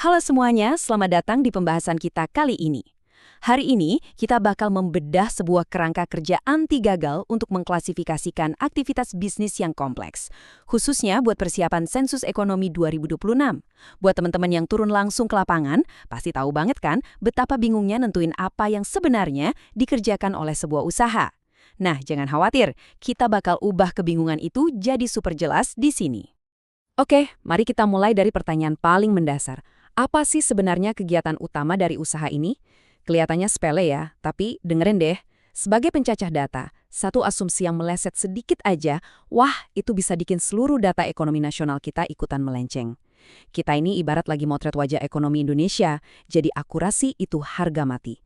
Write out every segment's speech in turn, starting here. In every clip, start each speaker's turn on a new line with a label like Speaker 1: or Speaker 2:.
Speaker 1: Halo semuanya, selamat datang di pembahasan kita kali ini. Hari ini, kita bakal membedah sebuah kerangka kerja anti gagal untuk mengklasifikasikan aktivitas bisnis yang kompleks, khususnya buat persiapan sensus ekonomi 2026. Buat teman-teman yang turun langsung ke lapangan, pasti tahu banget kan betapa bingungnya nentuin apa yang sebenarnya dikerjakan oleh sebuah usaha. Nah, jangan khawatir, kita bakal ubah kebingungan itu jadi super jelas di sini. Oke, mari kita mulai dari pertanyaan paling mendasar. Apa sih sebenarnya kegiatan utama dari usaha ini? Kelihatannya sepele ya, tapi dengerin deh. Sebagai pencacah data, satu asumsi yang meleset sedikit aja, wah itu bisa bikin seluruh data ekonomi nasional kita ikutan melenceng. Kita ini ibarat lagi motret wajah ekonomi Indonesia, jadi akurasi itu harga mati.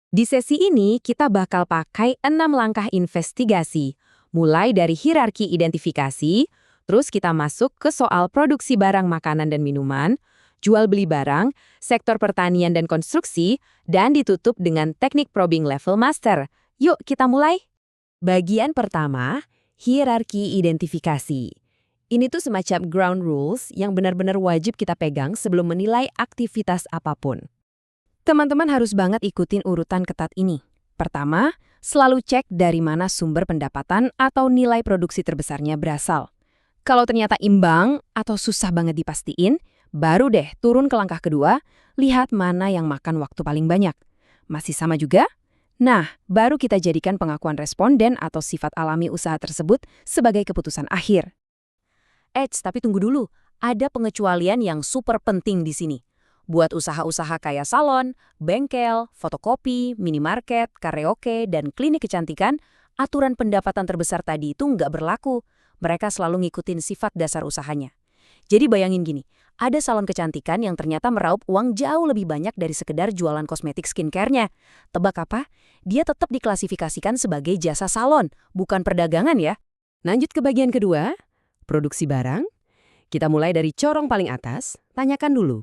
Speaker 1: Di sesi ini, kita bakal pakai 6 langkah investigasi, mulai dari hierarki identifikasi, terus kita masuk ke soal produksi barang makanan dan minuman, jual beli barang, sektor pertanian dan konstruksi, dan ditutup dengan teknik probing level master. Yuk kita mulai. Bagian pertama, hierarki identifikasi. Ini tuh semacam ground rules yang benar-benar wajib kita pegang sebelum menilai aktivitas apapun. Teman-teman harus banget ikutin urutan ketat ini. Pertama, selalu cek dari mana sumber pendapatan atau nilai produksi terbesarnya berasal. Kalau ternyata imbang atau susah banget dipastiin, baru deh turun ke langkah kedua, lihat mana yang makan waktu paling banyak. Masih sama juga? Nah, baru kita jadikan pengakuan responden atau sifat alami usaha tersebut sebagai keputusan akhir. Tapi tunggu dulu, ada pengecualian yang super penting di sini. Buat usaha-usaha kayak salon, bengkel, fotokopi, minimarket, karaoke, dan klinik kecantikan, aturan pendapatan terbesar tadi itu nggak berlaku. Mereka selalu ngikutin sifat dasar usahanya. Jadi bayangin gini, ada salon kecantikan yang ternyata meraup uang jauh lebih banyak dari sekedar jualan kosmetik skincare-nya. Tebak apa? Dia tetap diklasifikasikan sebagai jasa salon, bukan perdagangan ya. Lanjut ke bagian kedua, produksi barang. Kita mulai dari corong paling atas, tanyakan dulu,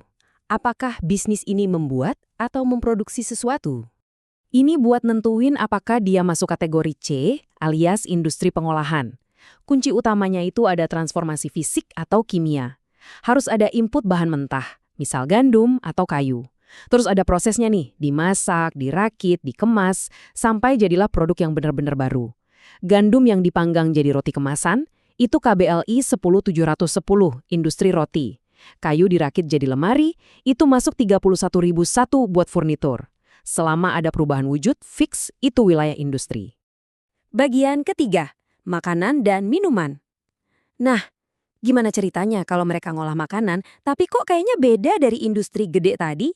Speaker 1: apakah bisnis ini membuat atau memproduksi sesuatu? Ini buat nentuin apakah dia masuk kategori C, alias industri pengolahan. Kunci utamanya itu ada transformasi fisik atau kimia. Harus ada input bahan mentah, misal gandum atau kayu. Terus ada prosesnya nih, dimasak, dirakit, dikemas, sampai jadilah produk yang benar-benar baru. Gandum yang dipanggang jadi roti kemasan, itu KBLI 10710, industri roti. Kayu dirakit jadi lemari, itu masuk 31.001 buat furnitur. Selama ada perubahan wujud, fix itu wilayah industri. Bagian ketiga, makanan dan minuman. Nah, gimana ceritanya kalau mereka ngolah makanan, tapi kok kayaknya beda dari industri gede tadi?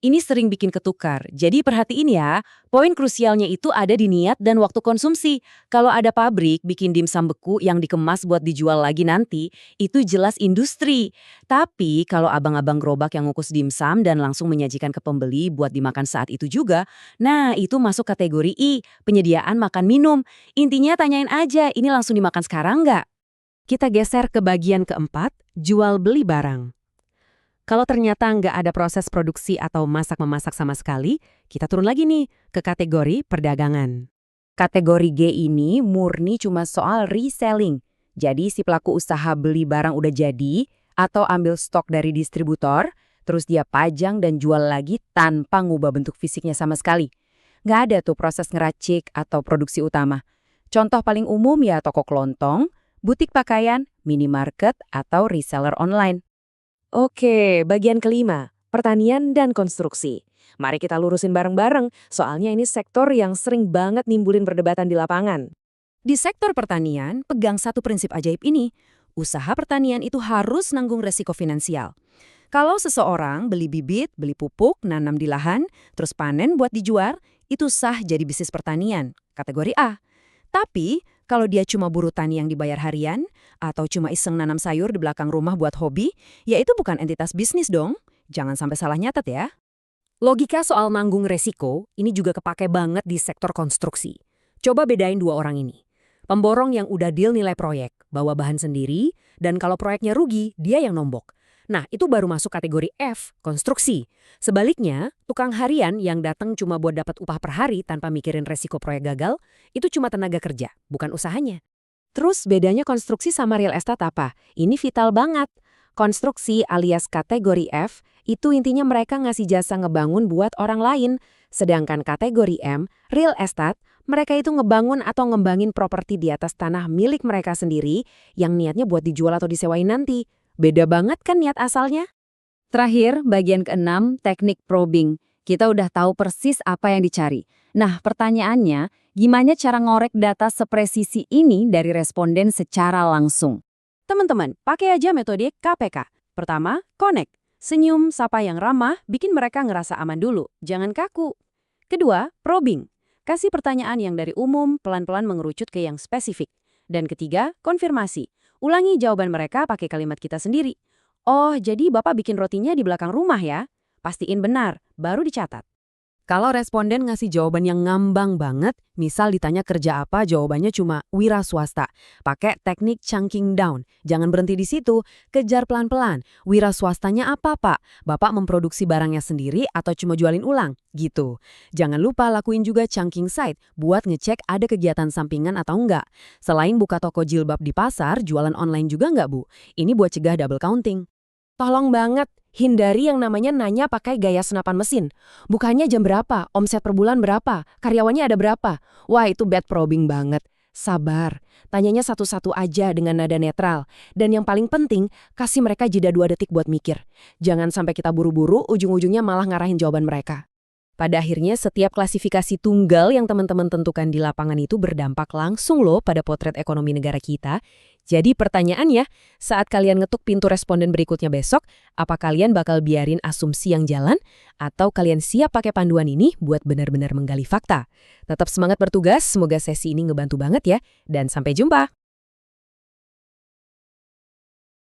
Speaker 1: Ini sering bikin ketukar, jadi perhatiin ya, poin krusialnya itu ada di niat dan waktu konsumsi. Kalau ada pabrik bikin dimsum beku yang dikemas buat dijual lagi nanti, itu jelas industri. Tapi kalau abang-abang gerobak yang ngukus dimsum dan langsung menyajikan ke pembeli buat dimakan saat itu juga, nah itu masuk kategori I, penyediaan makan minum. Intinya tanyain aja, ini langsung dimakan sekarang nggak? Kita geser ke bagian keempat, jual beli barang. Kalau ternyata nggak ada proses produksi atau masak-memasak sama sekali, kita turun lagi nih ke kategori perdagangan. Kategori G ini murni cuma soal reselling. Jadi si pelaku usaha beli barang udah jadi atau ambil stok dari distributor, terus dia pajang dan jual lagi tanpa ngubah bentuk fisiknya sama sekali. Nggak ada tuh proses ngeracik atau produksi utama. Contoh paling umum ya toko kelontong, butik pakaian, minimarket, atau reseller online. Oke, bagian kelima, pertanian dan konstruksi. Mari kita lurusin bareng-bareng, soalnya ini sektor yang sering banget nimbulin perdebatan di lapangan. Di sektor pertanian, pegang satu prinsip ajaib ini, usaha pertanian itu harus nanggung resiko finansial. Kalau seseorang beli bibit, beli pupuk, nanam di lahan, terus panen buat dijual, itu sah jadi bisnis pertanian, kategori A. Tapi, kalau dia cuma buruh tani yang dibayar harian, atau cuma iseng nanam sayur di belakang rumah buat hobi, ya itu bukan entitas bisnis dong. Jangan sampai salah nyatet ya. Logika soal nanggung resiko, ini juga kepake banget di sektor konstruksi. Coba bedain dua orang ini. Pemborong yang udah deal nilai proyek, bawa bahan sendiri, dan kalau proyeknya rugi, dia yang nombok. Nah, itu baru masuk kategori F, konstruksi. Sebaliknya, tukang harian yang datang cuma buat dapat upah per hari tanpa mikirin resiko proyek gagal, itu cuma tenaga kerja, bukan usahanya. Terus bedanya konstruksi sama real estate apa? Ini vital banget. Konstruksi alias kategori F Itu intinya mereka ngasih jasa ngebangun buat orang lain. Sedangkan kategori M, real estate, mereka itu ngebangun atau ngembangin properti di atas tanah milik mereka sendiri yang niatnya buat dijual atau disewain nanti. Beda banget kan niat asalnya? Terakhir, bagian keenam, teknik probing. Kita udah tahu persis apa yang dicari. Nah, pertanyaannya, gimana cara ngorek data sepresisi ini dari responden secara langsung? Teman-teman, pakai aja metode KPK. Pertama, connect. Senyum, sapa yang ramah, bikin mereka ngerasa aman dulu, jangan kaku. Kedua, probing. Kasih pertanyaan yang dari umum, pelan-pelan mengerucut ke yang spesifik. Dan ketiga, konfirmasi. Ulangi jawaban mereka pakai kalimat kita sendiri. Oh, jadi Bapak bikin rotinya di belakang rumah ya? Pastiin benar, baru dicatat. Kalau responden ngasih jawaban yang ngambang banget, misal ditanya kerja apa, jawabannya cuma wira swasta. Pakai teknik chunking down. Jangan berhenti di situ, kejar pelan-pelan. Wira swastanya apa, Pak? Bapak memproduksi barangnya sendiri atau cuma jualin ulang? Gitu. Jangan lupa lakuin juga chunking side, buat ngecek ada kegiatan sampingan atau enggak. Selain buka toko jilbab di pasar, jualan online juga enggak, Bu? Ini buat cegah double counting. Tolong banget, hindari yang namanya nanya pakai gaya senapan mesin. Bukannya jam berapa, omset per bulan berapa, karyawannya ada berapa. Wah, itu bad probing banget. Sabar, tanyanya satu-satu aja dengan nada netral. Dan yang paling penting, kasih mereka jeda 2 detik buat mikir. Jangan sampai kita buru-buru, ujung-ujungnya malah ngarahin jawaban mereka. Pada akhirnya, setiap klasifikasi tunggal yang teman-teman tentukan di lapangan itu berdampak langsung loh pada potret ekonomi negara kita. Jadi pertanyaannya, saat kalian ngetuk pintu responden berikutnya besok, apa kalian bakal biarin asumsi yang jalan? Atau kalian siap pakai panduan ini buat benar-benar menggali fakta? Tetap semangat bertugas, semoga sesi ini ngebantu banget ya. Dan sampai jumpa!